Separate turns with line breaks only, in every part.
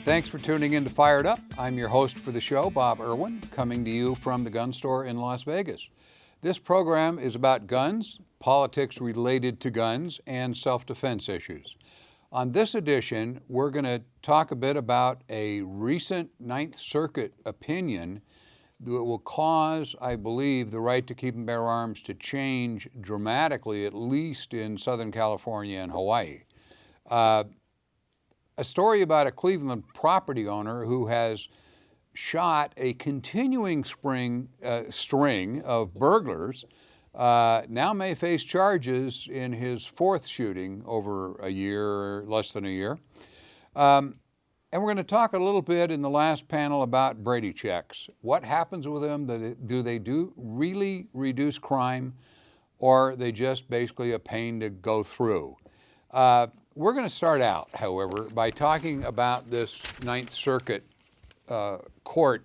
Thanks for tuning in to Fired Up. I'm your host for the show, Bob Irwin, coming to you from the gun store in Las Vegas. This program is about guns, politics related to guns, and self-defense issues. On this edition, we're going to talk a bit about a recent Ninth Circuit opinion that will cause, I believe, the right to keep and bear arms to change dramatically, at least in Southern California and Hawaii. A story about a Cleveland property owner who has shot a continuing string of burglars, now may face charges in his fourth shooting over a year, less than a year. And we're going to talk a little bit in the last panel about Brady checks. What happens with them? Do they really reduce crime, or are they just basically a pain to go through? We're going to start out, however, by talking about this Ninth Circuit court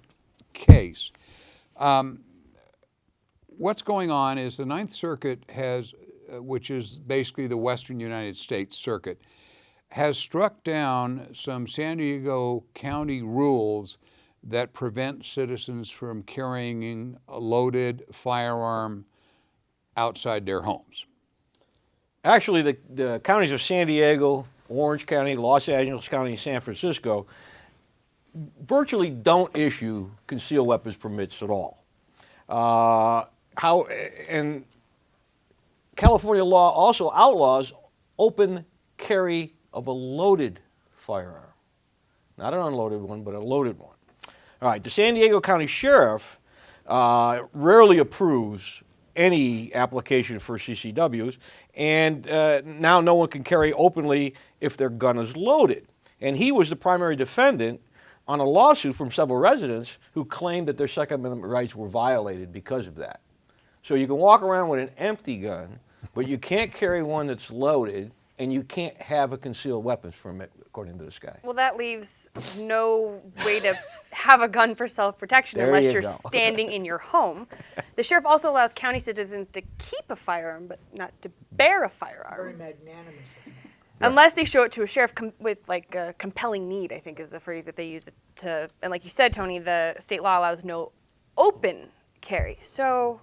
case. What's going on is the Ninth Circuit has, which is basically the Western United States Circuit, has struck down some San Diego County rules that prevent citizens from carrying a loaded firearm outside their homes.
Actually, the counties of San Diego, Orange County, Los Angeles County, and San Francisco virtually don't issue concealed weapons permits at all. And California law also outlaws open carry of a loaded firearm. Not an unloaded one, but a loaded one. All right, the San Diego County Sheriff rarely approves any application for CCWs, and now no one can carry openly if their gun is loaded. And he was the primary defendant on a lawsuit from several residents who claimed that their Second Amendment rights were violated because of that. So you can walk around with an empty gun, but you can't carry one that's loaded, and you can't have a concealed weapons permit, according to this guy.
Well, that leaves no way to have a gun for self-protection unless you're standing in your home. The sheriff also allows county citizens to keep a firearm, but not to bear a firearm.
Very magnanimous.
Unless they show it to a sheriff with like a compelling need, I think is the phrase that they use it to. And like you said, Tony, the state law allows no open carry. So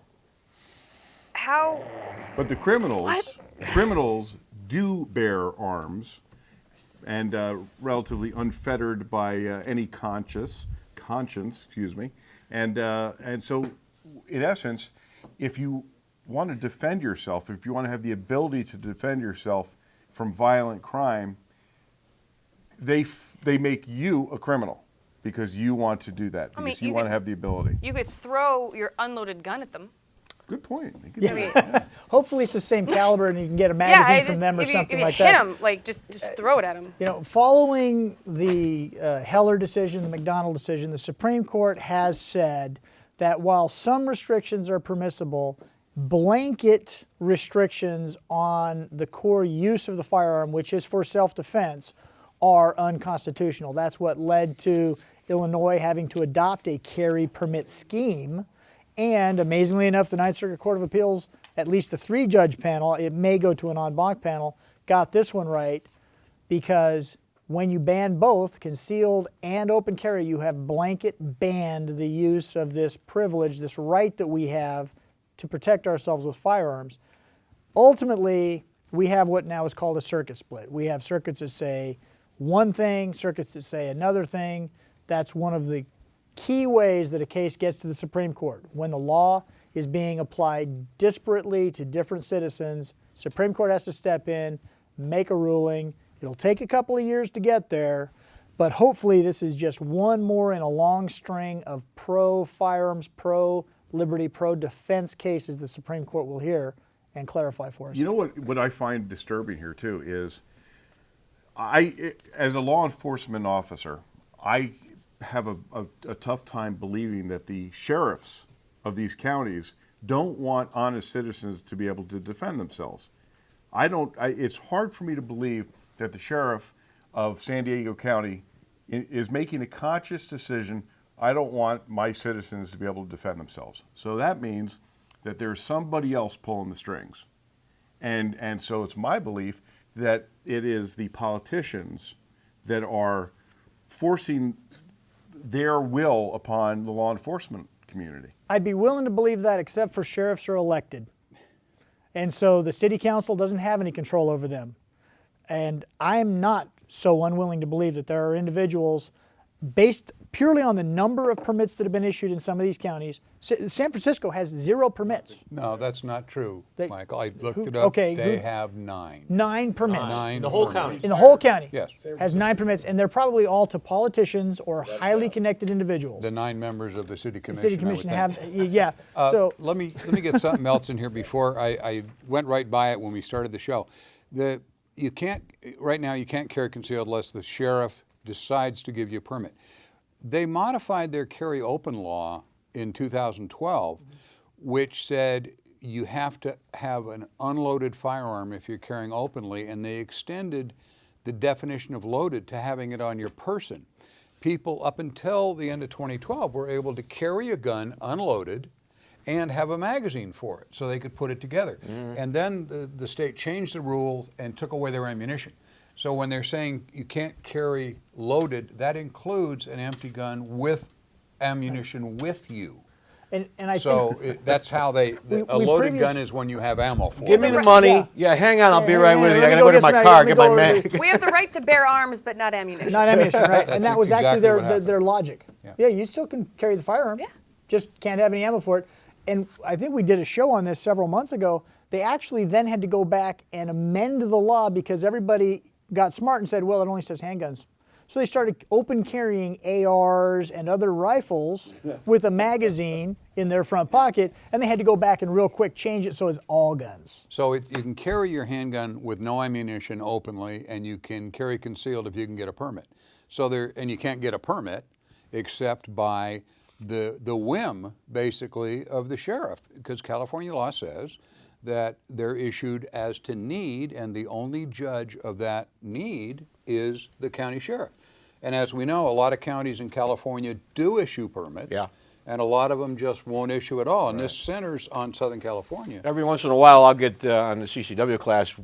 how?
But the criminals do bear arms, and relatively unfettered by any conscience, excuse me, and so, in essence, if you want to defend yourself, if you want to have the ability to defend yourself from violent crime, they make you a criminal because you want to do that, because you want to have the ability.
You could throw your unloaded gun at them.
Good point.
Yeah. Hopefully it's the same caliber and you can get a magazine from them or something like that.
If you hit them, like just throw it at them.
You know, following the Heller decision, the McDonald decision, the Supreme Court has said that while some restrictions are permissible, blanket restrictions on the core use of the firearm, which is for self-defense, are unconstitutional. That's what led to Illinois having to adopt a carry permit scheme. And amazingly enough, the Ninth Circuit Court of Appeals, at least a 3-judge panel, it may go to an en banc panel, got this one right, because when you ban both concealed and open carry, you have blanket banned the use of this privilege, this right that we have to protect ourselves with firearms. Ultimately, we have what now is called a circuit split. We have circuits that say one thing, circuits that say another thing. That's one of the key ways that a case gets to the Supreme Court. When the law is being applied disparately to different citizens, Supreme Court has to step in, make a ruling. It'll take a couple of years to get there, but hopefully this is just one more in a long string of pro-firearms, pro-liberty, pro-defense cases the Supreme Court will hear and clarify for us.
You know what I find disturbing here too is, as a law enforcement officer, I have a tough time believing that the sheriffs of these counties don't want honest citizens to be able to defend themselves. It's hard for me to believe that the sheriff of San Diego County is making a conscious decision, I don't want my citizens to be able to defend themselves. So that means that there's somebody else pulling the strings. And so it's my belief that it is the politicians that are forcing their will upon the law enforcement community.
I'd be willing to believe that, except for sheriffs are elected. And so the city council doesn't have any control over them. And I'm not so unwilling to believe that there are individuals, based purely on the number of permits that have been issued in some of these counties. San Francisco has 0 permits.
No, that's not true, Michael. I looked
who-
it up.
okay,
They
who-
have 9.
9 permits.
Nine
The whole
permits.
county.
In the whole county.
Yes.
Has 9 permits, and they're probably all to politicians or highly connected individuals.
The 9 members of the city
The
commission.
city commission
I would
have,
think.
yeah. So
let me get something else in here before I went right by it when we started the show. You can't right now. You can't carry concealed unless the sheriff decides to give you a permit. They modified their carry open law in 2012, which said you have to have an unloaded firearm if you're carrying openly, and they extended the definition of loaded to having it on your person. People up until the end of 2012 were able to carry a gun unloaded and have a magazine for it so they could put it together. And then the state changed the rules and took away their ammunition. So when they're saying you can't carry loaded, that includes an empty gun with ammunition with you.
and I
So
think
that's how a
we
loaded gun is when you have ammo for
Give
it.
me the money.
Yeah.
Yeah, hang on. I'll be
Hang
right
on,
with you.
let
I
me
gotta
go
go to
get
my
some-
car,
let me
get
go
my
over
man.
to
We have the right to bear arms, but not ammunition.
not ammunition, right? And
That's
that was actually
exactly what happened.
their logic.
Yeah.
You still can carry the firearm.
Yeah.
Just can't have any ammo for it. And I think we did a show on this several months ago. They actually then had to go back and amend the law because everybody got smart and said, well, it only says handguns. So they started open carrying ARs and other rifles with a magazine in their front pocket, and they had to go back and real quick change it so it's all guns.
So you can carry your handgun with no ammunition openly, and you can carry concealed if you can get a permit. And you can't get a permit except by the whim, basically, of the sheriff, because California law says that they're issued as to need, and the only judge of that need is the county sheriff. And as we know, a lot of counties in California do issue permits.
Yeah.
And a lot of them just won't issue at all. And this centers on Southern California.
Every once in a while, I'll get on the CCW class,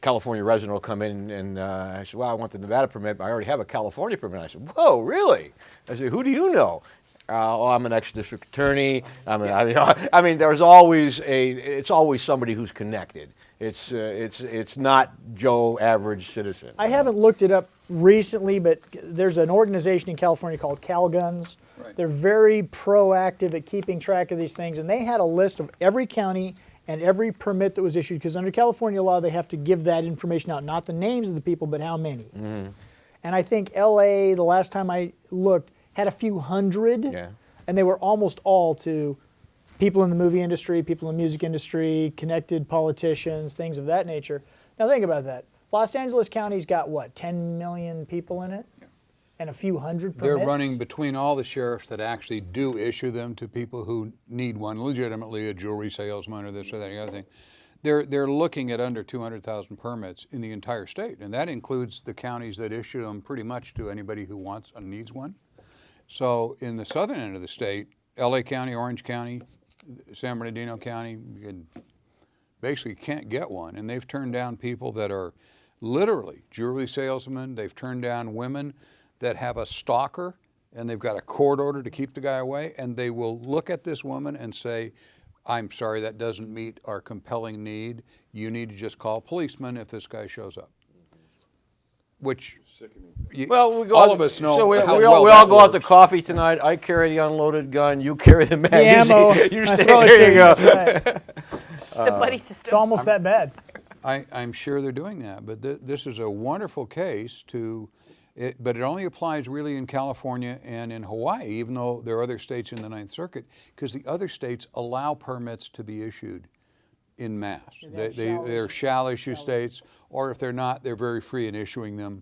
California resident will come in and I said, well, I want the Nevada permit, but I already have a California permit. I said, whoa, really? I said, who do you know? Oh, I'm an ex-district attorney. I mean, there's always it's always somebody who's connected. It's not Joe average citizen.
I haven't looked it up recently, but there's an organization in California called CalGuns.
Right.
They're very proactive at keeping track of these things, and they had a list of every county and every permit that was issued, because under California law, they have to give that information out, not the names of the people, but how many.
Mm-hmm.
And I think LA, the last time I looked, had a few hundred,
Yeah.
and they were almost all to people in the movie industry, people in the music industry, connected politicians, things of that nature. Now think about that. Los Angeles County's got what, 10 million people in it? And a few hundred permits?
They're running between all the sheriffs that actually do issue them to people who need one legitimately, a jewelry salesman or this or that or the other thing. They're looking at under 200,000 permits in the entire state, and that includes the counties that issue them pretty much to anybody who wants and needs one. So in the southern end of the state, LA County, Orange County, San Bernardino County, you basically can't get one, and they've turned down people that are literally jewelry salesmen. They've turned down women that have a stalker, and they've got a court order to keep the guy away, and they will look at this woman and say, I'm sorry, that doesn't meet our compelling need. You need to just call a policeman if this guy shows up. Which,
Well, we go
all
out,
of us know
so we
how
all,
well
we
that
all go out to
works.
coffee tonight. I carry the unloaded gun. You carry the
The
magazine.
ammo.
You
I
stay
throw it
there.
to
You go.
That's right.
The buddy system.
It's almost that bad.
I'm sure they're doing that, but this is a wonderful case but it only applies really in California and in Hawaii, even though there are other states in the Ninth Circuit, because the other states allow permits to be issued in mass. They're shall issue states, or if they're not, they're very free in issuing them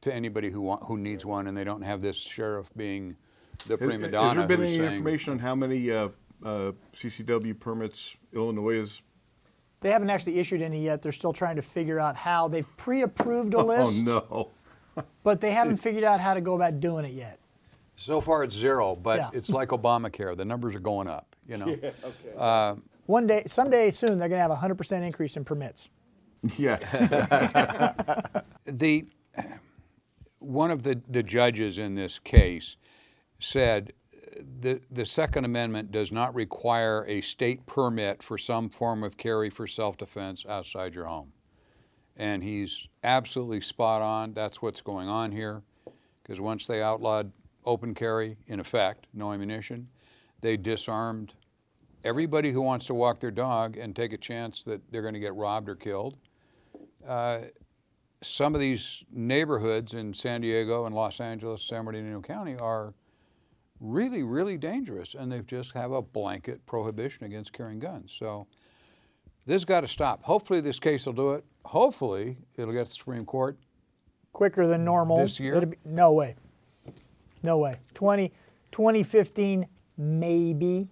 to anybody who needs one, and they don't have this sheriff being the prima donna
Has there been
who's
any
saying,
information on how many CCW permits Illinois is?
They haven't actually issued any yet. They're still trying to figure out how. They've pre-approved a list,
Oh no!
but they haven't figured out how to go about doing it yet.
so far it's 0, but
Yeah.
it's like Obamacare. The numbers are going up, you know.
Someday soon, they're going to have a 100% increase in permits.
Yeah.
one of the judges in this case said the Second Amendment does not require a state permit for some form of carry for self-defense outside your home. And he's absolutely spot on. That's what's going on here. Because once they outlawed open carry, in effect, no ammunition, they disarmed everybody who wants to walk their dog and take a chance that they're going to get robbed or killed. Some of these neighborhoods in San Diego and Los Angeles, San Bernardino County are really, really dangerous, and they just have a blanket prohibition against carrying guns. So this has got to stop. Hopefully this case will do it. Hopefully it'll get to the Supreme Court.
Quicker than normal.
This year?
No way. No way. 2015, maybe.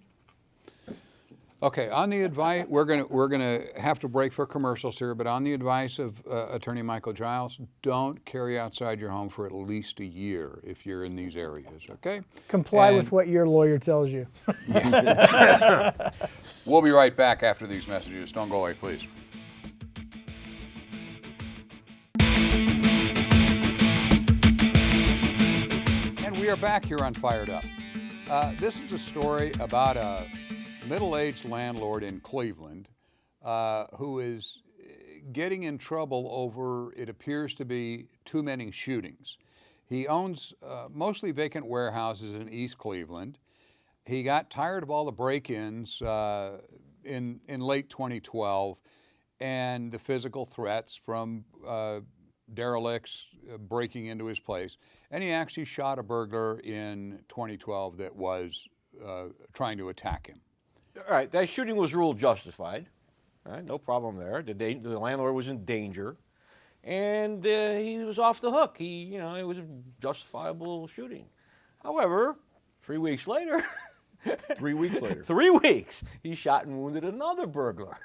Okay, on the advice, we're gonna have to break for commercials here, but on the advice of Attorney Michael Giles, don't carry outside your home for at least a year if you're in these areas, okay?
Comply with what your lawyer tells you.
We'll be right back after these messages. Don't go away, please. And we are back here on Fired Up. This is a story about a middle-aged landlord in Cleveland who is getting in trouble over, it appears to be, too many shootings. He owns mostly vacant warehouses in East Cleveland. He got tired of all the break-ins in late 2012 and the physical threats from derelicts breaking into his place. And he actually shot a burglar in 2012 that was trying to attack him.
All right, that shooting was ruled justified. All right, no problem there. The landlord was in danger, and he was off the hook. It was a justifiable shooting. However, 3 weeks later,
3 weeks later.
3 weeks, he shot and wounded another burglar.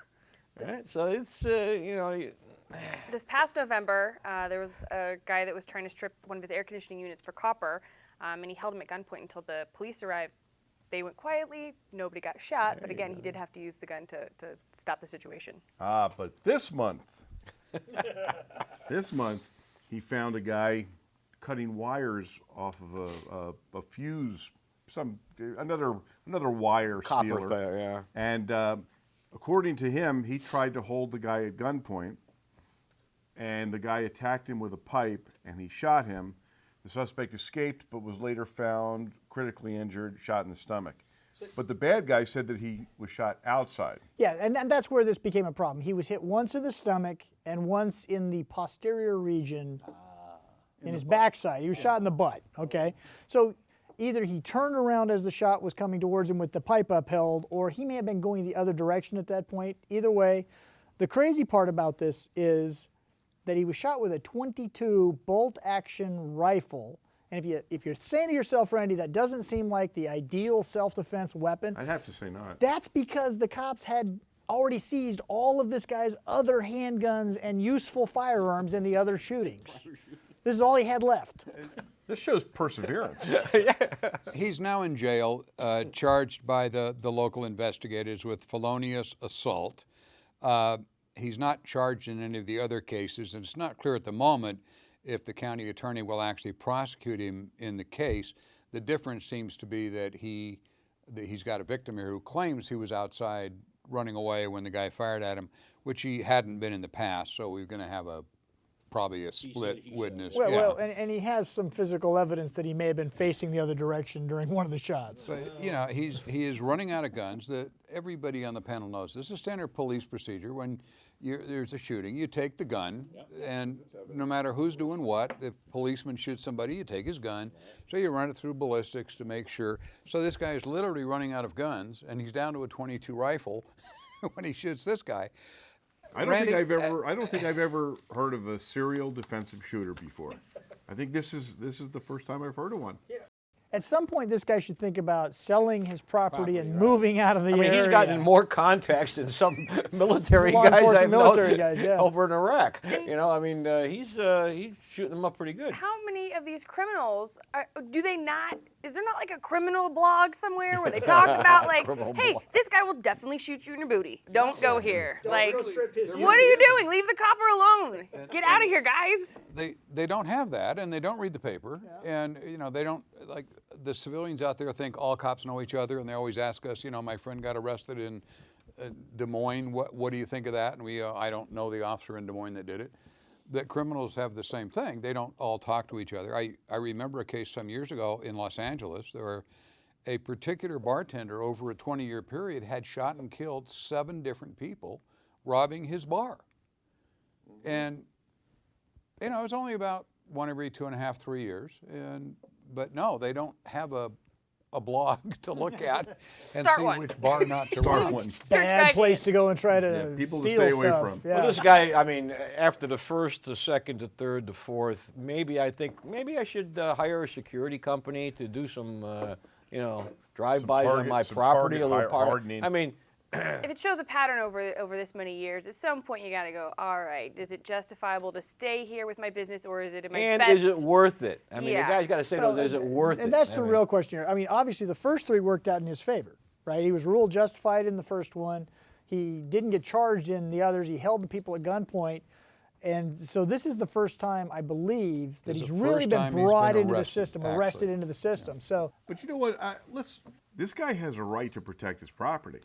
Right? So it's
This past November, there was a guy that was trying to strip one of his air conditioning units for copper, and he held him at gunpoint until the police arrived. They went quietly, nobody got shot, but again, he did have to use the gun to stop the situation.
But this month, he found a guy cutting wires off of a fuse, another wire
copper
stealer.
there, yeah.
And according to him, he tried to hold the guy at gunpoint, and the guy attacked him with a pipe, and he shot him. The suspect escaped, but was later found critically injured, shot in the stomach. But the bad guy said that he was shot outside.
Yeah, and that's where this became a problem. He was hit once in the stomach and once in the posterior region in his backside. He was shot in the butt, okay? So either he turned around as the shot was coming towards him with the pipe upheld, or he may have been going the other direction at that point. Either way, the crazy part about this is that he was shot with a .22 bolt-action rifle. And if you're saying to yourself, Randy, that doesn't seem like the ideal self-defense weapon,
I'd have to say not.
that's because the cops had already seized all of this guy's other handguns and useful firearms in the other shootings. This is all he had left.
This shows perseverance.
He's now in jail, charged by the local investigators with felonious assault. He's not charged in any of the other cases, and it's not clear at the moment if the county attorney will actually prosecute him in the case. The difference seems to be that he's got a victim here who claims he was outside running away when the guy fired at him, which he hadn't been in the past, so we're going to have probably a split witness.
Well, and he has some physical evidence that he may have been facing the other direction during one of the shots.
But, he is running out of guns. Everybody on the panel knows this is standard police procedure. When there's a shooting, you take the gun, and no matter who's doing what, if a policeman shoots somebody, you take his gun. So you run it through ballistics to make sure. So this guy is literally running out of guns, and he's down to a .22 rifle when he shoots this guy.
I don't think I've ever heard of a serial defensive shooter before. I think this is the first time I've heard of one.
At some point, this guy should think about selling his property and moving out of the
I mean,
area.
he's gotten in more contacts than some military
Law
guys
enforcement
I've known
military guys, yeah.
over in Iraq. You know, I mean, he's shooting them up pretty good.
How many of these criminals do they not? Is there not like a criminal blog somewhere where they talk about like,
Criminal
hey,
blog.
this guy will definitely shoot you in your booty. Don't go here. Like,
really strip his
what are you doing? Leave the copper alone. Get out of here, guys.
They don't have that, and they don't read the paper, and you know they don't like the civilians out there think all cops know each other, and they always ask us, you know, my friend got arrested in Des Moines. What do you think of that? And we I don't know the officer in Des Moines that did it. That criminals have the same thing. They don't all talk to each other. I remember a case some years ago in Los Angeles. There were a particular bartender over a 20-year period had shot and killed 7 different people robbing his bar. And you know, it was only about 1 every 2.5, 3 years. But no, they don't have a blog to look at and
Start
see
one.
which bar not to
Start
rob.
one.
Bad
guide.
place to go and try to
Yeah, people to
steal
stay away
stuff.
from.
Yeah.
Well, this guy, I mean, after the first, the second, the third, the fourth, maybe I should hire a security company to do some, you know, drive-bys on my
some
property,
target
a little
hardening.
I mean,
If it shows a pattern over this many years, at some point you got to go, all right, is it justifiable to stay here with my business, or is it in my
and
best?
is it worth it? I mean,
Yeah.
the guy's got to say,
Well,
is it worth it?
And that's
I
the
mean,
real question here. I mean, obviously, the first 3 worked out in his favor, right? He was ruled justified in the first one. He didn't get charged in the others. He held the people at gunpoint. And so this is the first time, I believe, that
This is
he's
the
really
first
been
time he's
brought
been
into the
arrested,
system,
actually.
arrested into the system. So,
But you know what? This guy has a right to protect his property.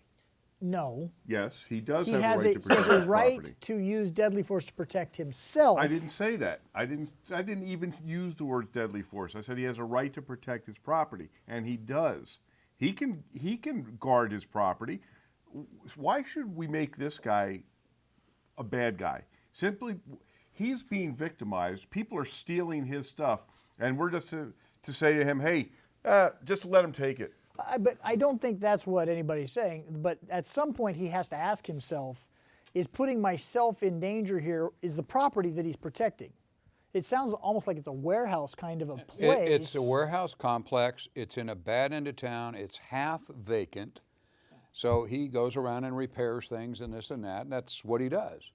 no.
Yes, he does
He
have
has
a right to
he
protect
has a
his
right
property.
to use deadly force to protect himself.
I didn't say that. I didn't even use the word deadly force. I said he has a right to protect his property, and he does. He can guard his property. Why should we make this guy a bad guy? Simply, he's being victimized. People are stealing his stuff, and we're just to say to him, hey, just let him take it.
But I don't think that's what anybody's saying. But at some point, he has to ask himself, is putting myself in danger here, is the property that he's protecting? It sounds almost like it's a warehouse kind of a place.
It's a warehouse complex. It's in a bad end of town. It's half vacant. So he goes around and repairs things and this and that, and that's what he does.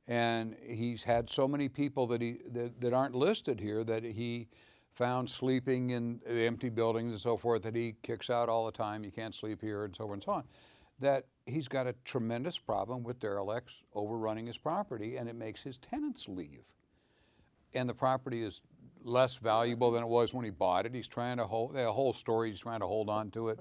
And he's had so many people that aren't listed here that he found sleeping in empty buildings and so forth that he kicks out all the time. You can't sleep here and so forth and so on. That he's got a tremendous problem with derelicts overrunning his property, and it makes his tenants leave. And the property is less valuable than it was when he bought it. He's trying to hold the whole story. He's trying to hold on to it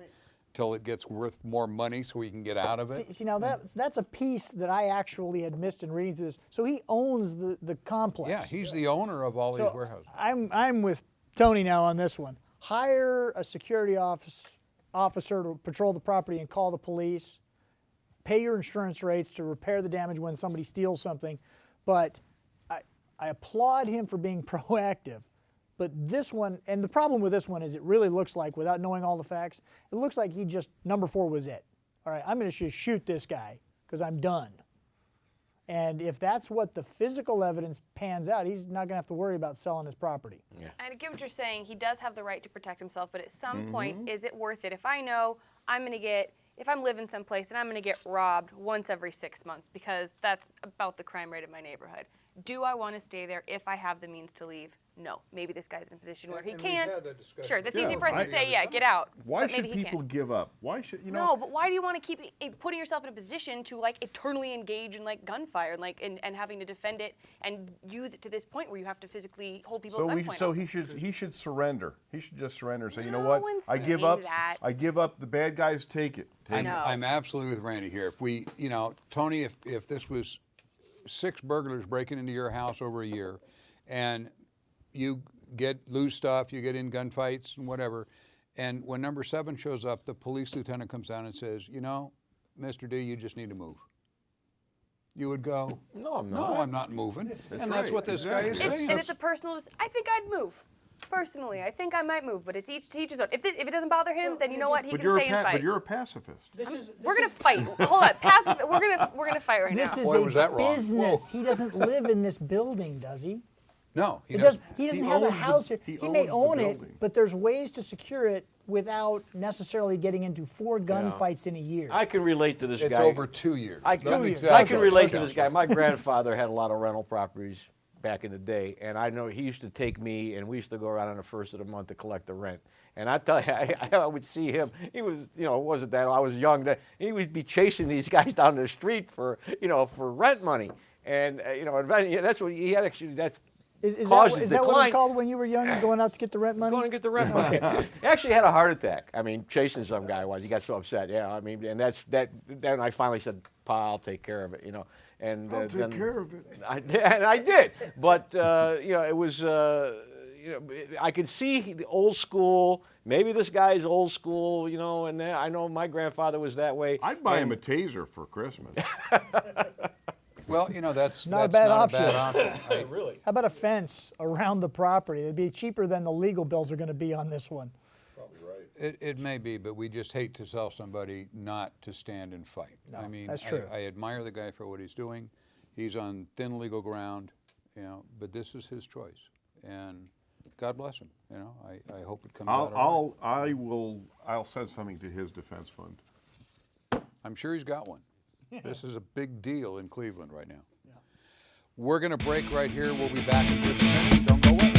till it gets worth more money so he can get out of it.
See now that's a piece that I actually had missed in reading through this. So he owns the complex.
Yeah, he's the owner of all these
So
warehouses.
I'm with Tony now on this one. Hire a security officer to patrol the property and call the police. Pay your insurance rates to repair the damage when somebody steals something. But I applaud him for being proactive. But this one, and the problem with this one is it really looks like, without knowing all the facts, it looks like he just, number 4 was it. All right, I'm going to shoot this guy because I'm done. And if that's what the physical evidence pans out, he's not going to have to worry about selling his property.
And I get what you're saying. He does have the right to protect himself, but at some point, is it worth it? If I know I'm going to get, if I'm living someplace and I'm going to get robbed once every 6 months because that's about the crime rate in my neighborhood, do I want to stay there if I have the means to leave? No. Maybe this guy's in a position where he
And we've
can't.
had that discussion.
Sure, that's
Yeah,
easy for us
why-
to say, yeah, get out.
Why
but
should
maybe he
people
can't.
give up? Why should
No, but why do you want to keep putting yourself in a position to like eternally engage in like gunfire and like and having to defend it and use it to this point where you have to physically hold people at gunpoint?
So he should surrender. He should just surrender and say, you know
No
what?
one's
I give
saying
up.
that.
I give up. The bad guys take it. Take it.
I'm absolutely with Randy here. If we, you know, Tony, if this was 6 burglars breaking into your house over a year, and you lose stuff, you get in gunfights and whatever, and when number 7 shows up, the police lieutenant comes down and says, you know, Mr. D, you just need to move. You would go,
No, I'm not.
no, I'm not moving. And that's
right,
what this guy is
exactly.
saying.
And it's a personal. I think I'd move. Personally, I think I might move, but it's each to each his own. If it doesn't bother him, then you know what, he
But
can stay and fight.
But you're a pacifist.
We're gonna fight. Hold on, passive. We're gonna fight right
This
now.
is
Boy,
a
was that wrong.
business. He doesn't live in this building, does he?
No, he
He
doesn't.
doesn't
He
have a
owns the-
house here.
he
He may
owns the
own it,
building.
but there's ways to secure it without necessarily getting into 4 gunfights in a year.
I can relate to this
It's
guy.
over 2 years.
I
Don't
can,
exaggerate,
I can relate to this
Counselor.
guy. My grandfather had a lot of rental properties back in the day, and I know he used to take me, and we used to go around on the first of the month to collect the rent. And I tell you, I would see him. He was, it wasn't that I was young. He would be chasing these guys down the street for rent money, and that's what he had actually. That's
Is that
caused
what
his
it was
decline.
called when you were young, going out to get the rent money?
Going to get the rent money. He actually had a heart attack. I mean, chasing some guy was. He got so upset. Yeah, I mean, and then I finally said, "Pa, I'll take care of it." And
I'll take
then
care of it.
I did. But it was. I could see the old school. Maybe this guy's old school. And I know my grandfather was that way.
I'd buy him a taser for Christmas.
Well, that's
Not a
that's
bad
not
option.
a bad option.
Really?
How about a fence around the property? It'd be cheaper than the legal bills are going to be on this one.
It may be, but we just hate to tell somebody not to stand and fight. I mean,
that's true.
I admire the guy for what he's doing. He's on thin legal ground, but this is his choice, and God bless him. I hope it comes out all right.
I'll send something to his defense fund.
I'm sure he's got one. This is a big deal in Cleveland right now. We're going to break right here. We'll be back in just a minute. Don't go away.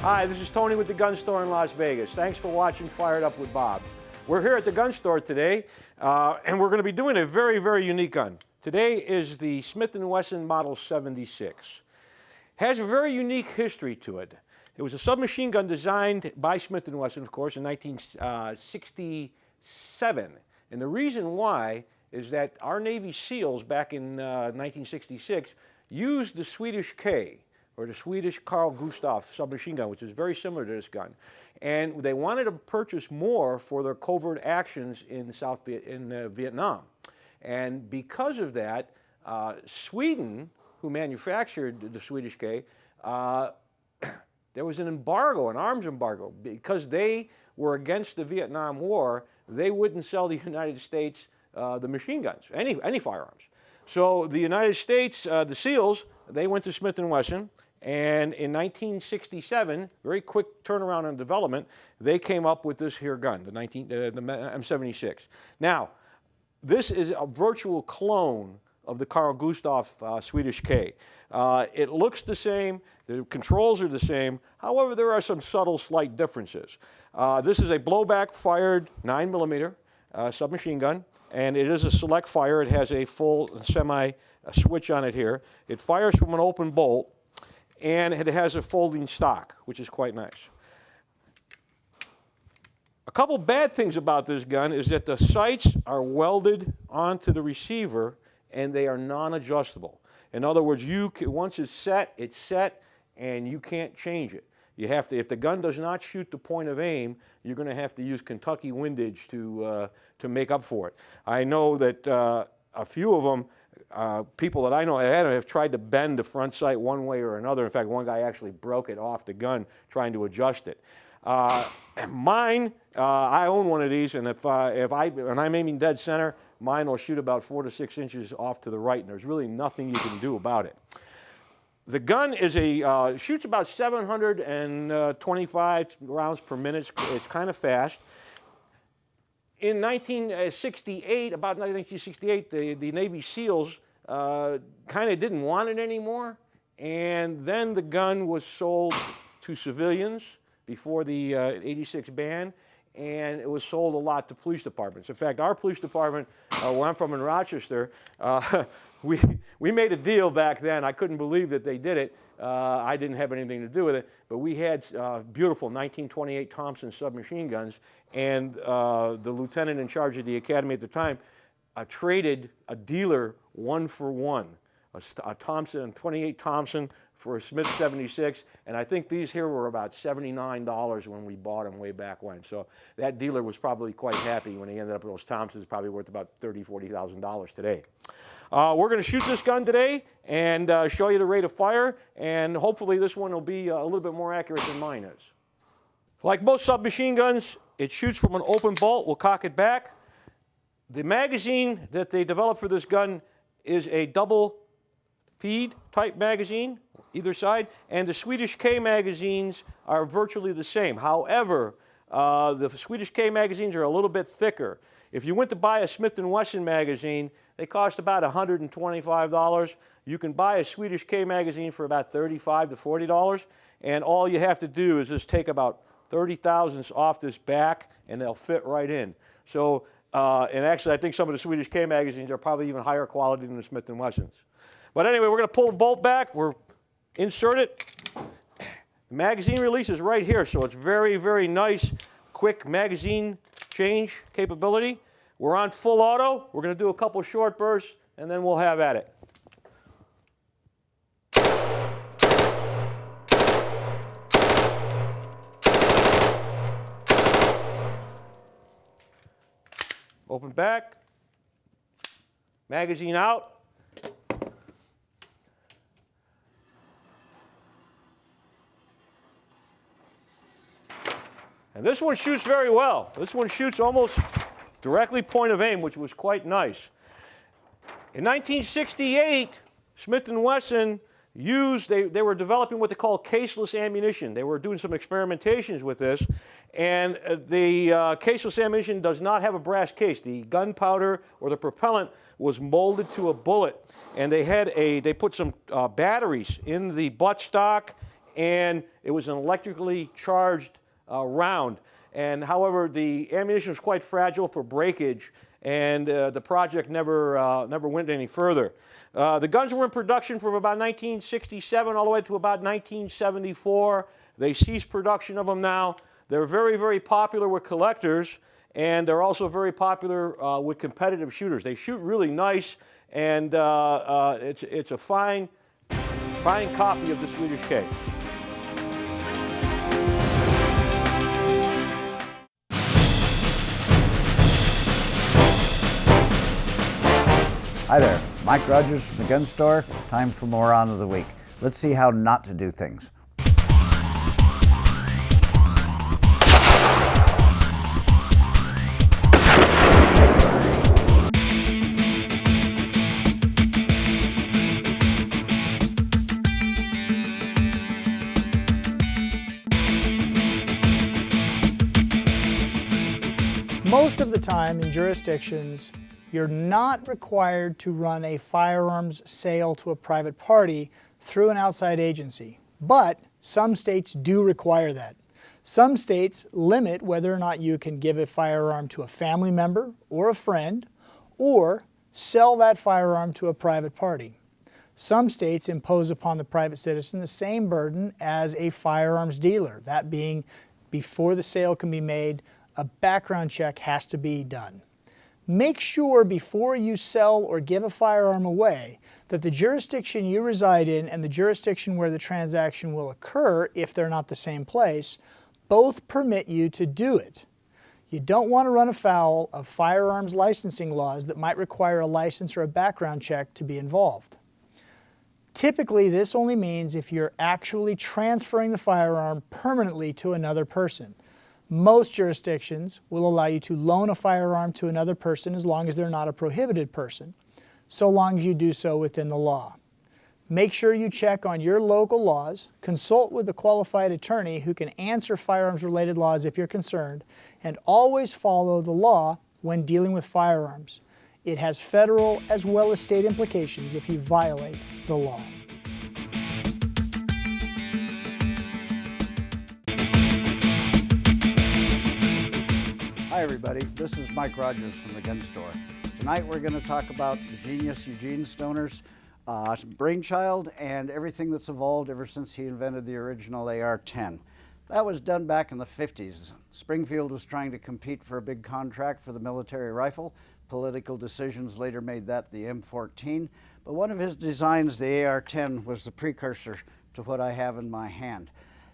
Hi, this is Tony with the Gun Store in Las Vegas. Thanks for watching Fired Up with Bob. We're here at the gun store today, and we're going to be doing a very, very unique gun. Today is the Smith & Wesson Model 76. Has a very unique history to it. It was a submachine gun designed by Smith & Wesson, of course, in 1967. And the reason why is that our Navy SEALs back in 1966 used the Swedish K, or the Swedish Carl Gustaf submachine gun, which is very similar to this gun. And they wanted to purchase more for their covert actions in Vietnam. And because of that, Sweden, who manufactured the Swedish K, there was an embargo, an arms embargo. Because they were against the Vietnam War, they wouldn't sell the United States the machine guns, any firearms. So the United States, the SEALs, they went to Smith & Wesson, and in 1967, very quick turnaround in development, they came up with this here gun, the M76. Now, this is a virtual clone of the Carl Gustaf Swedish K. It looks the same, the controls are the same, however, there are some subtle, slight differences. This is a blowback fired 9mm submachine gun, and it is a select fire. It has a full semi switch on it here. It fires from an open bolt, and it has a folding stock, which is quite nice. A couple bad things about this gun is that the sights are welded onto the receiver, and they are non-adjustable. In other words, once it's set, and you can't change it. You have to, if the gun does not shoot the point of aim, you're going to have to use Kentucky windage to make up for it. I know that a few of them, people that I know have tried to bend the front sight one way or another. In fact, one guy actually broke it off the gun trying to adjust it. Mine, I own one of these, and when I'm aiming dead center, mine will shoot about 4 to 6 inches off to the right, and there's really nothing you can do about it. The gun is shoots about 725 rounds per minute. It's kind of fast. In 1968, about 1968, the Navy SEALs kind of didn't want it anymore, and then the gun was sold to civilians before the '86 ban, and it was sold a lot to police departments. In fact, our police department, where I'm from in Rochester, we made a deal back then. I couldn't believe that they did it. I didn't have anything to do with it, but we had beautiful 1928 Thompson submachine guns, and the lieutenant in charge of the academy at the time traded a dealer 1-for-1, a Thompson, 28 Thompson for a Smith 76, and I think these here were about $79 when we bought them way back when. So that dealer was probably quite happy when he ended up with those Thompsons, probably worth about $30,000, $40,000 today. We're going to shoot this gun today and show you the rate of fire, and hopefully this one will be a little bit more accurate than mine is. Like most submachine guns, it shoots from an open bolt. We'll cock it back. The magazine that they developed for this gun is a double feed type magazine, either side, and the Swedish K magazines are virtually the same. However, the Swedish K magazines are a little bit thicker. If you went to buy a Smith & Wesson magazine, they cost about $125. You can buy a Swedish K magazine for about $35 to $40, and all you have to do is just take about 30 thousandths off this back, and they'll fit right in. So, and actually, I think some of the Swedish K magazines are probably even higher quality than the Smith & Wessons. But anyway, we're going to pull the bolt back. We're insert it. The magazine release is right here, so it's very, very nice, quick magazine change capability. We're on full auto. We're going to do a couple short bursts, and then we'll have at it. Open back, magazine out. And this one shoots very well. This one shoots almost directly point of aim, which was quite nice. In 1968, Smith & Wesson they were developing what they call caseless ammunition. They were doing some experimentations with this, and the caseless ammunition does not have a brass case. The gunpowder or the propellant was molded to a bullet, and they put some batteries in the buttstock, and it was an electrically charged round. And however, the ammunition was quite fragile for breakage, and the project never went any further. The guns were in production from about 1967 all the way to about 1974. They ceased production of them now. They're very, very popular with collectors, and they're also very popular with competitive shooters. They shoot really nice, and it's a fine copy of the Swedish K.
Hi there, Mike Rogers from the Gun Store. Time for more On of the Week. Let's see how not to do things.
Most of the time in jurisdictions, you're not required to run a firearms sale to a private party through an outside agency, but some states do require that. Some states limit whether or not you can give a firearm to a family member or a friend, or sell that firearm to a private party. Some states impose upon the private citizen the same burden as a firearms dealer, that being before the sale can be made, a background check has to be done. Make sure before you sell or give a firearm away that the jurisdiction you reside in and the jurisdiction where the transaction will occur, if they're not the same place, both permit you to do it. You don't want to run afoul of firearms licensing laws that might require a license or a background check to be involved. Typically, this only means if you're actually transferring the firearm permanently to another person. Most jurisdictions will allow you to loan a firearm to another person as long as they're not a prohibited person, so long as you do so within the law. Make sure you check on your local laws, consult with a qualified attorney who can answer firearms-related laws if you're concerned, and always follow the law when dealing with firearms. It has federal as well as state implications if you violate the law.
Hi everybody, this is Mike Rogers from the Gun Store. Tonight we're going to talk about the genius Eugene Stoner's brainchild and everything that's evolved ever since he invented the original AR-10. That was done back in the 50s. Springfield was trying to compete for a big contract for the military rifle. Political decisions later made that the M14. But one of his designs, the AR-10, was the precursor to what I have in my hand.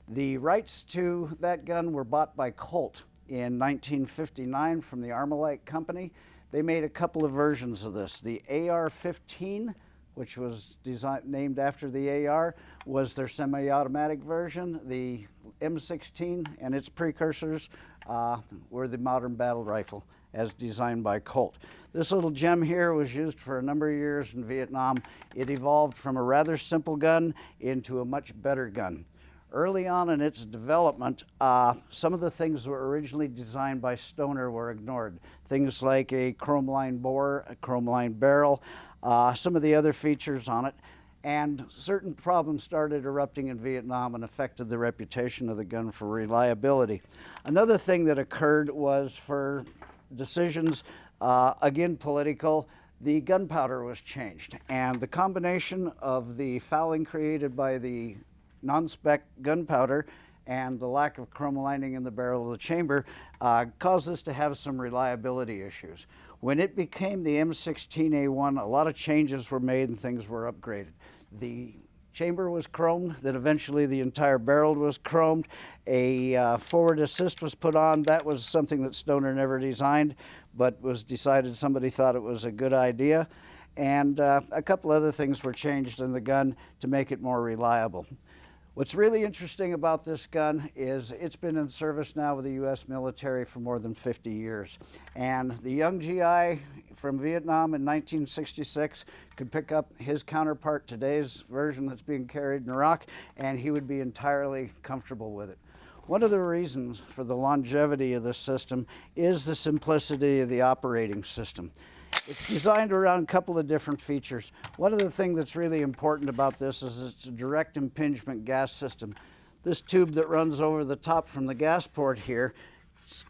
The rights to that gun were bought by Colt in 1959 from the Armalite Company. They made a couple of versions of this. The AR-15, which was named after the AR, was their semi-automatic version. The M16 and its precursors were the modern battle rifle. as designed by Colt. This little gem here was used for a number of years in Vietnam. It evolved from a rather simple gun into a much better gun. Early on in its development, some of the things that were originally designed by Stoner were ignored. Things like a chrome-lined bore, a chrome-lined barrel, some of the other features on it, and certain problems started erupting in Vietnam and affected the reputation of the gun for reliability. Another thing that occurred was for decisions, again political, the gunpowder was changed, and the combination of the fouling created by the non-spec gunpowder and the lack of chrome lining in the barrel of the chamber caused us to have some reliability issues. When it became the M16A1, a lot of changes were made and things were upgraded. The chamber was chromed, then eventually the entire barrel was chromed. A forward assist was put on. That was something that Stoner never designed, but was decided somebody thought it was a good idea. And a couple other things were changed in the gun to make it more reliable. What's really interesting about this gun is it's been in service now with the U.S. military for more than 50 years. And the young GI from Vietnam in 1966 could pick up his counterpart, today's version that's being carried in Iraq, and he would be entirely comfortable with it. One of the reasons for the longevity of this system is the simplicity of the operating system. It's designed around a couple of different features. One of the things that's really important about this is it's a direct impingement gas system. This tube that runs over the top from the gas port here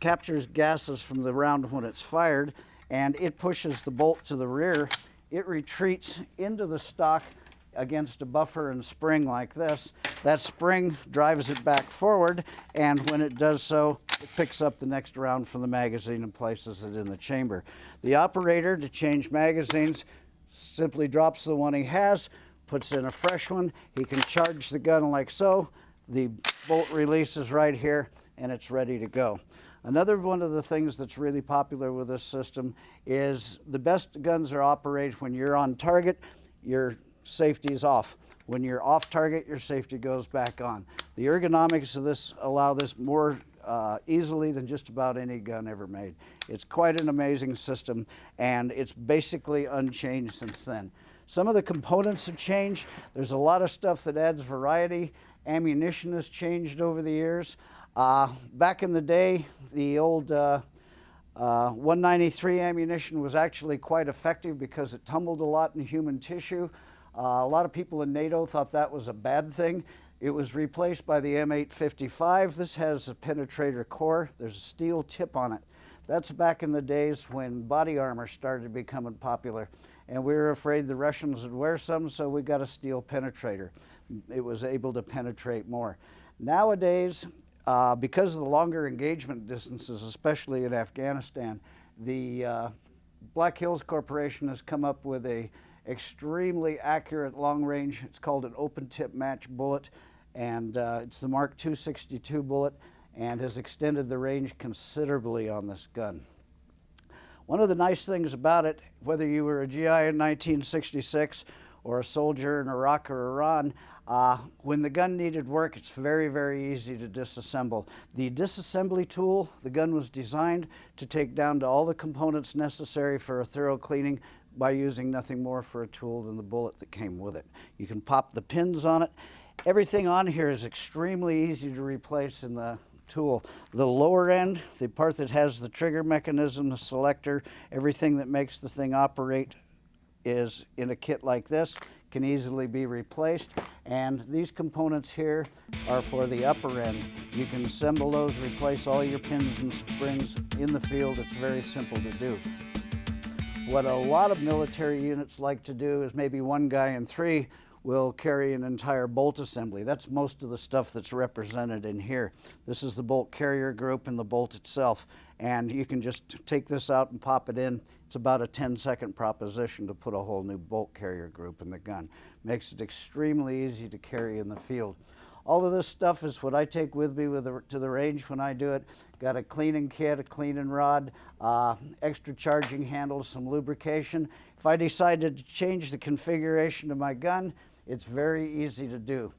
captures gases from the round when it's fired, and it pushes the bolt to the rear. It retreats into the stock against a buffer and spring like this. That spring drives it back forward, and when it does so, it picks up the next round from the magazine and places it in the chamber. The operator, to change magazines, simply drops the one he has, puts in a fresh one. He can charge the gun like so. The bolt releases right here, and it's ready to go. Another one of the things that's really popular with this system is the best guns are operated when you're on target, your safety is off. When you're off target, your safety goes back on. The ergonomics of this allow this more easily than just about any gun ever made. It's quite an amazing system, and it's basically unchanged since then. Some of the components have changed. There's a lot of stuff that adds variety. Ammunition has changed over the years. Back in the day, the old 193 ammunition was actually quite effective because it tumbled a lot in human tissue. A lot of people in NATO thought that was a bad thing. It was replaced by the M855. This has a penetrator core. There's a steel tip on it. That's back in the days when body armor started becoming popular. And we were afraid the Russians would wear some, so we got a steel penetrator. It was able to penetrate more. Nowadays, because of the longer engagement distances, especially in Afghanistan, the Black Hills Corporation has come up with a extremely accurate long range. It's called an open tip match bullet, and it's the Mark 262 bullet, and has extended the range considerably on this gun. One of the nice things about it, whether you were a GI in 1966 or a soldier in Iraq or Iran, when the gun needed work, it's very, very easy to disassemble. The disassembly tool, the gun was designed to take down to all the components necessary for a thorough cleaning by using nothing more for a tool than the bullet that came with it. You can pop the pins on it. Everything on here is extremely easy to replace in the tool. The lower end, the part that has the trigger mechanism, the selector, everything that makes the thing operate is in a kit like this, can easily be replaced. And these components here are for the upper end. You can assemble those, replace all your pins and springs in the field. It's very simple to do. What a lot of military units like to do is maybe one guy in three will carry an entire bolt assembly. That's most of the stuff that's represented in here. This is the bolt carrier group and the bolt itself. And you can just take this out and pop it in. It's about a 10-second proposition to put a whole new bolt carrier group in the gun. Makes it extremely easy to carry in the field. All of this stuff is what I take with me to the range when I do it. Got a cleaning kit, a cleaning rod, extra charging handles, some lubrication. If I decided to change the configuration of my gun, it's very easy to do.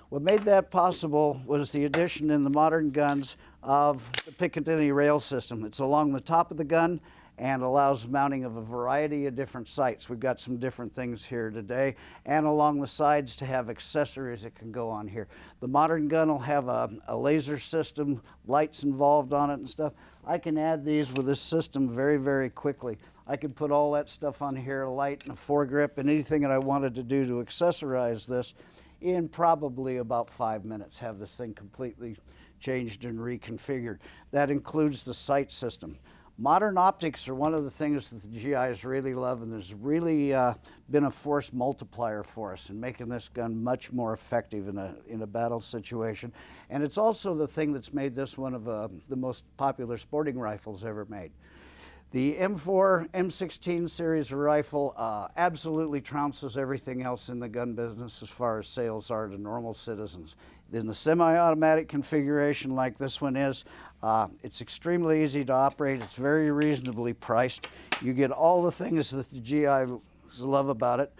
What made that possible was the addition in the modern guns of the Picatinny rail system. It's along the top of the gun and allows mounting of a variety of different sights. We've got some different things here today, and along the sides to have accessories that can go on here. The modern gun will have a laser system, lights involved on it and stuff. I can add these with this system very, very quickly. I could put all that stuff on here, a light and a foregrip, and anything that I wanted to do to accessorize this in probably about 5 minutes, have this thing completely changed and reconfigured. That includes the sight system. Modern optics are one of the things that the GIs really love, and there's really been a force multiplier for us in making this gun much more effective in a battle situation. And it's also the thing that's made this one of the most popular sporting rifles ever made. The M4, M16 series rifle absolutely trounces everything else in the gun business as far as sales are to normal citizens. In the semi-automatic configuration like this one is, it's extremely easy to operate. It's very reasonably priced. You get all the things that the GIs love about it,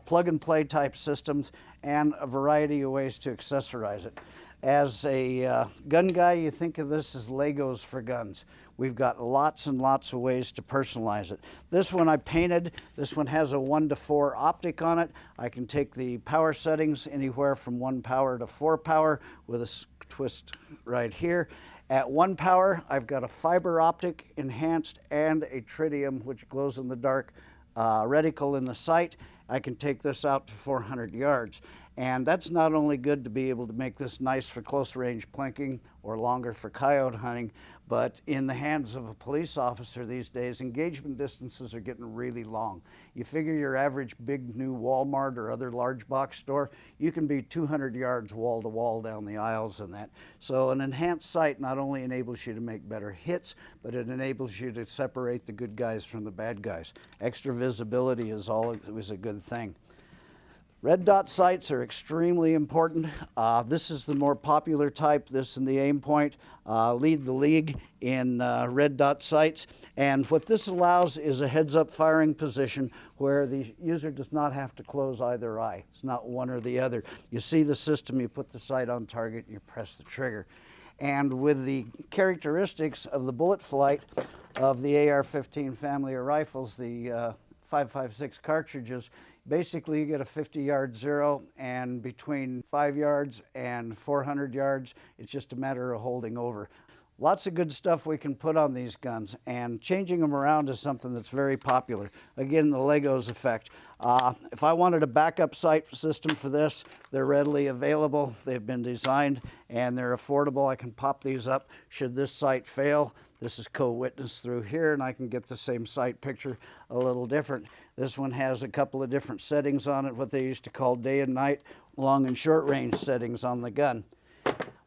plug-and-play type systems, and a variety of ways to accessorize it. As a gun guy, you think of this as Legos for guns. We've got lots and lots of ways to personalize it. This one I painted. This one has a 1-to-4 optic on it. I can take the power settings anywhere from 1 power to 4 power with a twist right here. At 1 power, I've got a fiber optic enhanced and a tritium, which glows in the dark reticle in the sight. I can take this out to 400 yards. And that's not only good to be able to make this nice for close range plinking or longer for coyote hunting, but in the hands of a police officer these days, engagement distances are getting really long. You figure your average big new Walmart or other large box store, you can be 200 yards wall to wall down the aisles and that. So an enhanced sight not only enables you to make better hits, but it enables you to separate the good guys from the bad guys. Extra visibility is always a good thing. Red dot sights are extremely important. This is the more popular type. This and the aim point lead the league in red dot sights. And what this allows is a heads up firing position where the user does not have to close either eye. It's not one or the other. You see the system, you put the sight on target, you press the trigger. And with the characteristics of the bullet flight of the AR-15 family of rifles, the 5.56 cartridges, basically you get a 50-yard zero, and between 5 yards and 400 yards, it's just a matter of holding over. Lots of good stuff we can put on these guns, and changing them around is something that's very popular. Again, the Legos effect. If I wanted a backup sight system for this, they're readily available. They've been designed and they're affordable. I can pop these up should this sight fail. This is co-witness through here, and I can get the same sight picture a little different. This one has a couple of different settings on it, what they used to call day and night, long and short range settings on the gun.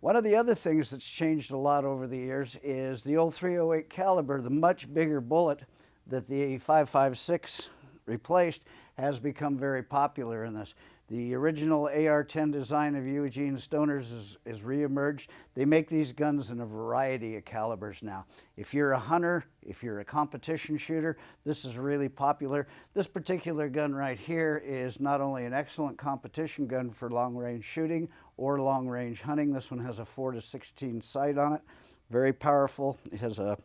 One of the other things that's changed a lot over the years is the old .308 caliber, the much bigger bullet that the 5.56 replaced, has become very popular in this. The original AR-10 design of Eugene Stoner's is reemerged. They make these guns in a variety of calibers now. If you're a hunter, if you're a competition shooter, this is really popular. This particular gun right here is not only an excellent competition gun for long-range shooting or long-range hunting. This one has a 4-to-16 sight on it. Very powerful. It has a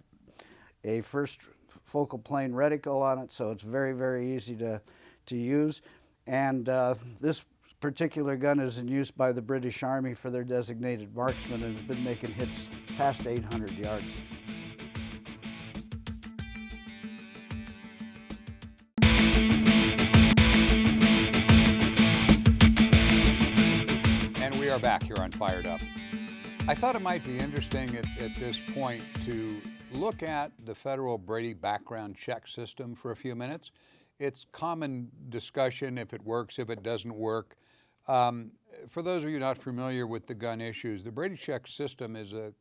first focal plane reticle on it, so it's very, very easy to use. And this particular gun is in use by the British Army for their designated marksmen and has been making hits past 800 yards.
And we are back here on Fired Up. I thought it might be interesting at this point to look at the federal Brady background check system for a few minutes. It's common discussion if it works, if it doesn't work. For those of you not familiar with the gun issues, the Brady check system is a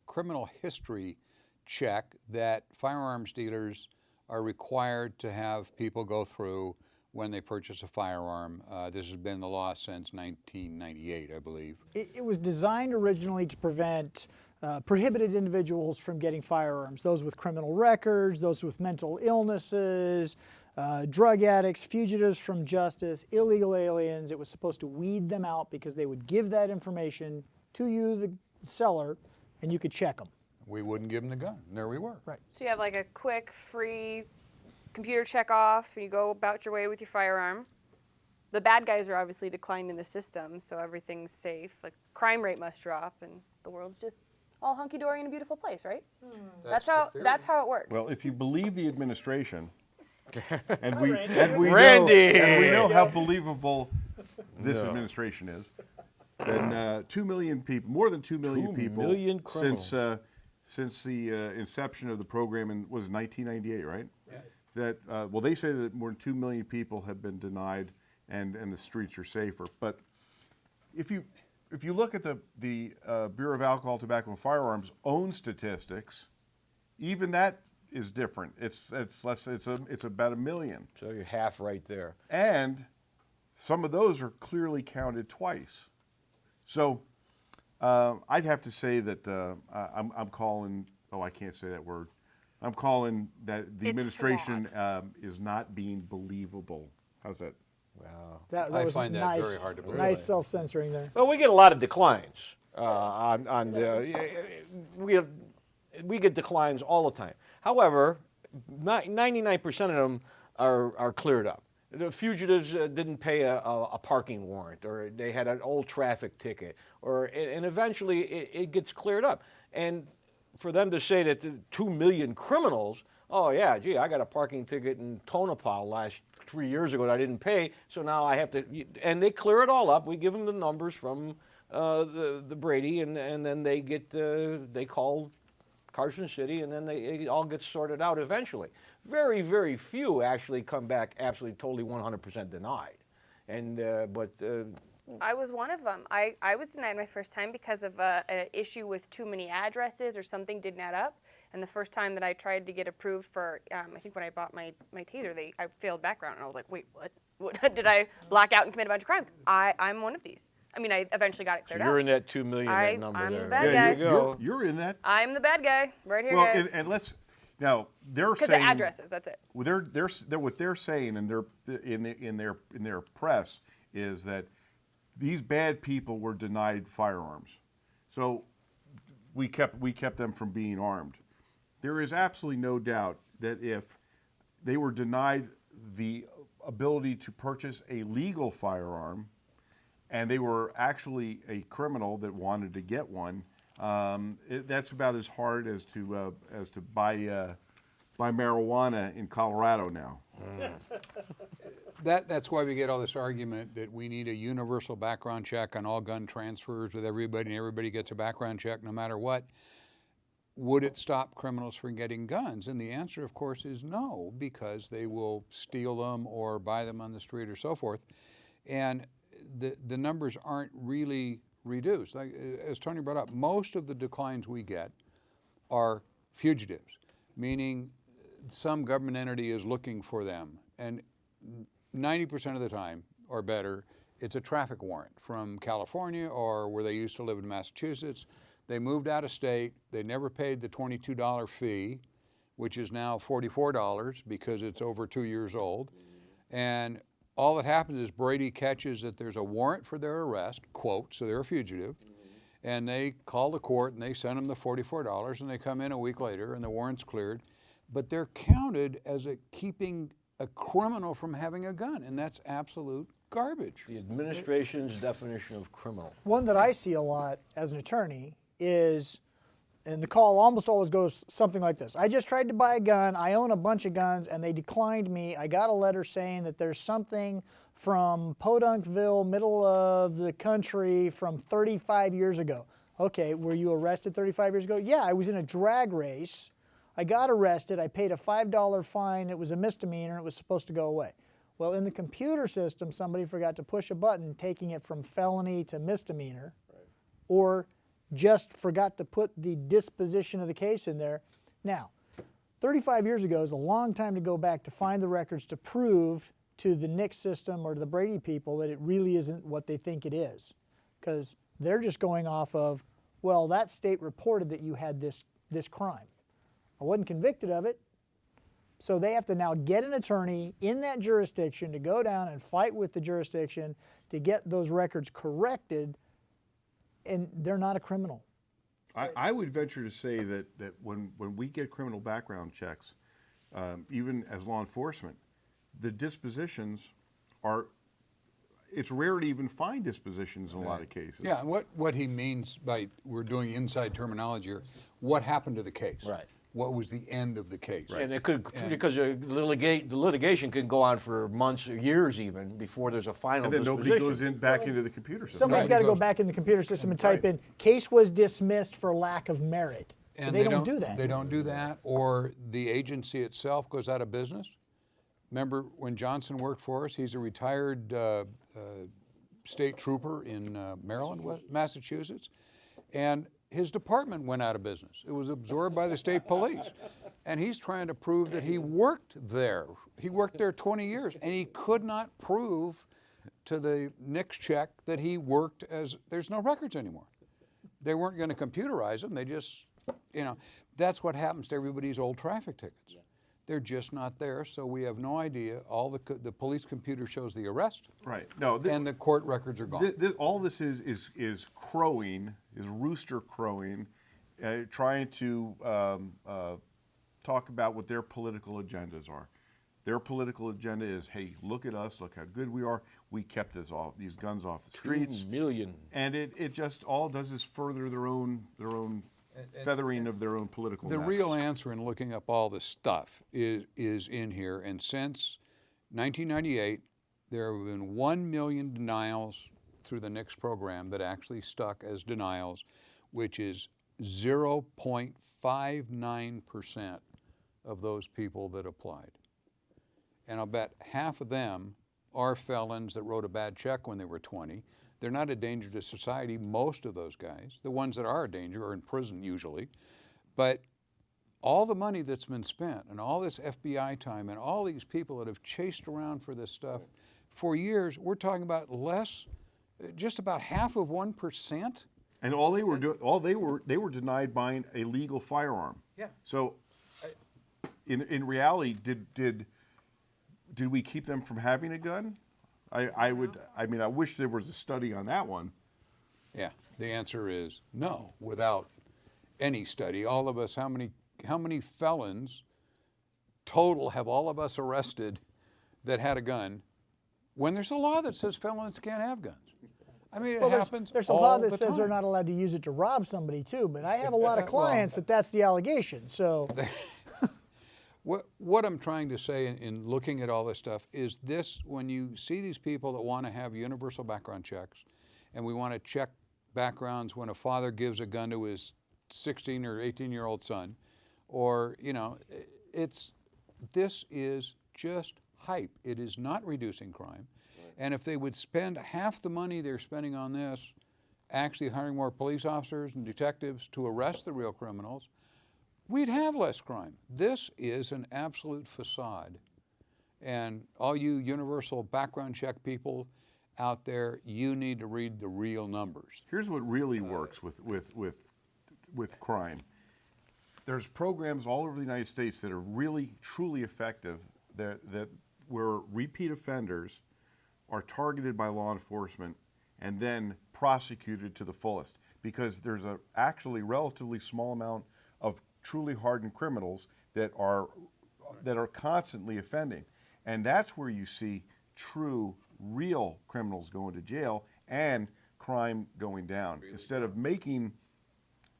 criminal history check that firearms dealers are required to have people go through when they purchase a firearm. This has been the law since 1998, I believe.
It was designed originally to prevent prohibited individuals from getting firearms, those with criminal records, those with mental illnesses, drug addicts, fugitives from justice, illegal aliens. It was supposed to weed them out because they would give that information to you, the seller, and you could check them.
We wouldn't give them the gun. And there we were.
Right.
So you have like a quick, free computer check off. You go about your way with your firearm. The bad guys are obviously declining the system, so everything's safe. Like crime rate must drop, and the world's just all hunky dory in a beautiful place, right? That's how it works.
Well, if you believe the administration, and we know how believable this administration is, then 2 million people, more than 2 million people, since the inception of the program was 1998, right? Yeah. That well, they say that more than 2 million people have been denied, and the streets are safer. But if you look at the Bureau of Alcohol, Tobacco, and Firearms' own statistics, even that is different. It's less. It's about 1 million.
So you're half right there.
And some of those are clearly counted twice. So I'd have to say that I'm calling. Oh, I can't say that word. I'm calling that the administration is not being believable. How's that?
Wow.
That
I
was
find that
nice,
very hard to believe.
nice self-censoring there.
Well, we get a lot of declines on the. We get declines all the time. However, 99% of them are cleared up. The fugitives didn't pay a parking warrant, or they had an old traffic ticket, and eventually it gets cleared up. And for them to say that the 2 million criminals, oh yeah, gee, I got a parking ticket in Tonopah last 3 years ago that I didn't pay, so now I have to, and they clear it all up. We give them the numbers from the Brady, and then they call Carson City, and then it all gets sorted out eventually. Very, very few actually come back absolutely, totally 100% denied. And
I was one of them. I was denied my first time because of an issue with too many addresses or something didn't add up. And the first time that I tried to get approved for, I think when I bought my taser, I failed background, and I was like, wait, what? Did I black out and commit a bunch of crimes? I'm one of these. I mean, I eventually got it cleared out.
You're in that 2 million that number
I'm
there.
the bad guy.
There you go.
You're in that.
I'm the bad guy right here,
Well,
guys.
and let's now they're
Because
saying
the addresses, that's it.
Well, they're what they're saying, and in their press is that these bad people were denied firearms, so we kept them from being armed. There is absolutely no doubt that if they were denied the ability to purchase a legal firearm, and they were actually a criminal that wanted to get one, that's about as hard as to buy marijuana in Colorado now.
That's why we get all this argument that we need a universal background check on all gun transfers with everybody, and everybody gets a background check no matter what. Would it stop criminals from getting guns? And the answer, of course, is no, because they will steal them or buy them on the street or so forth. And the numbers aren't really reduced. Like, as Tony brought up, most of the declines we get are fugitives, meaning some government entity is looking for them. And 90% of the time, or better, it's a traffic warrant from California or where they used to live in Massachusetts. They moved out of state. They never paid the $22 fee, which is now $44 because it's over 2 years old. And all that happens is Brady catches that there's a warrant for their arrest, quote, so they're a fugitive, and they call the court and they send them the $44, and they come in a week later and the warrant's cleared. But they're counted as keeping a criminal from having a gun, and that's absolute garbage.
The administration's definition of criminal.
One that I see a lot as an attorney is, and the call almost always goes something like this: I just tried to buy a gun, I own a bunch of guns, and they declined me. I got a letter saying that there's something from Podunkville, middle of the country, from 35 years ago. Okay, were you arrested 35 years ago? Yeah, I was in a drag race. I got arrested, I paid a $5 fine, it was a misdemeanor, it was supposed to go away. Well, in the computer system, somebody forgot to push a button, taking it from felony to misdemeanor, or just forgot to put the disposition of the case in there. Now, 35 years ago is a long time to go back to find the records to prove to the NICS system or to the Brady people that it really isn't what they think it is. Because they're just going off of well, that state reported that you had this crime. I wasn't convicted of it. So they have to now get an attorney in that jurisdiction to go down and fight with the jurisdiction to get those records corrected, and they're not a criminal.
I would venture to say that when we get criminal background checks, even as law enforcement, the dispositions are, it's rare to even find dispositions in a lot of cases.
Yeah, what he means by we're doing inside terminology here, what happened to the case?
Right.
What was the end of the case?
And it could, because the litigation can go on for months or years even before there's a final
And then
disposition.
nobody goes back into the computer system.
Somebody's
Right.
got to go back in the computer system and type in, case was dismissed for lack of merit. But
And
they don't do that.
They don't do that, or the agency itself goes out of business. Remember when Johnson worked for us? He's a retired state trooper in Maryland, Massachusetts, and his department went out of business. It was absorbed by the state police, and he's trying to prove that he worked there. He worked there 20 years, and he could not prove to the NICS check that he worked as. There's no records anymore. They weren't going to computerize them. They just, that's what happens to everybody's old traffic tickets. They're just not there, so we have no idea. All the police computer shows the arrest,
Right. No.
and the court records are gone.
All this is crowing, is rooster crowing, trying to talk about what their political agendas are. Their political agenda is, hey, look at us, look how good we are. We kept these guns off the streets.
2 million.
And it just all does is further their own feathering of their own political
The
masses.
real answer in looking up all this stuff is in here, and since 1998, there have been 1 million denials through the NICS program that actually stuck as denials, which is 0.59% of those people that applied. And I'll bet half of them are felons that wrote a bad check when they were 20. They're not a danger to society, most of those guys. The ones that are a danger are in prison usually. But all the money that's been spent and all this FBI time and all these people that have chased around for this stuff for years, we're talking about just about half of 1%.
And they were denied buying a legal firearm.
Yeah.
So, in reality, did we keep them from having a gun? I wish there was a study on that one.
Yeah, the answer is no, without any study. All of us, how many felons total have all of us arrested that had a gun when there's a law that says felons can't have guns? I mean, it happens
There's a
all
law that
the
says
time.
they're not allowed to use it to rob somebody too, but I have a lot of clients that's the allegation. So
What I'm trying to say in looking at all this stuff is this: when you see these people that want to have universal background checks, and we want to check backgrounds when a father gives a gun to his 16 or 18-year-old son, or, this is just hype. It is not reducing crime. Right. And if they would spend half the money they're spending on this actually hiring more police officers and detectives to arrest the real criminals, we'd have less crime. This is an absolute facade. And all you universal background check people out there, you need to read the real numbers.
Here's what really works with crime. There's programs all over the United States that are really, truly effective that where repeat offenders are targeted by law enforcement and then prosecuted to the fullest, because there's a actually relatively small amount of truly hardened criminals that are constantly offending. And that's where you see true, real criminals going to jail and crime going down, instead of making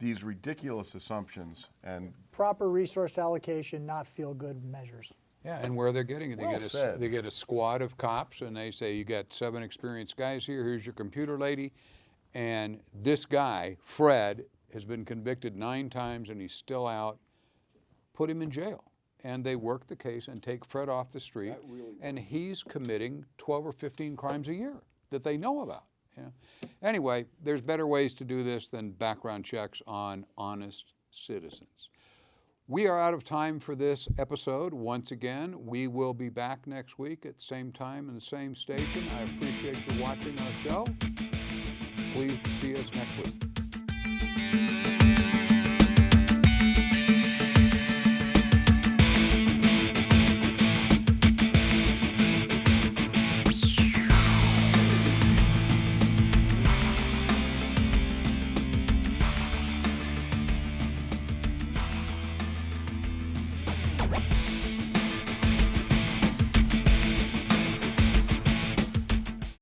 these ridiculous assumptions and
proper resource allocation, not feel-good measures.
Yeah, and where they're getting it,
Well said.
they get a squad of cops, and they say, you got 7 experienced guys here, here's your computer lady, and this guy, Fred, has been convicted 9 times and he's still out. Put him in jail. And they work the case and take Fred off the street, and he's committing 12 or 15 crimes a year that they know about. Anyway, there's better ways to do this than background checks on honest citizens. We are out of time for this episode. Once again, we will be back next week at the same time and the same station. I appreciate you watching our show. Please see us next week.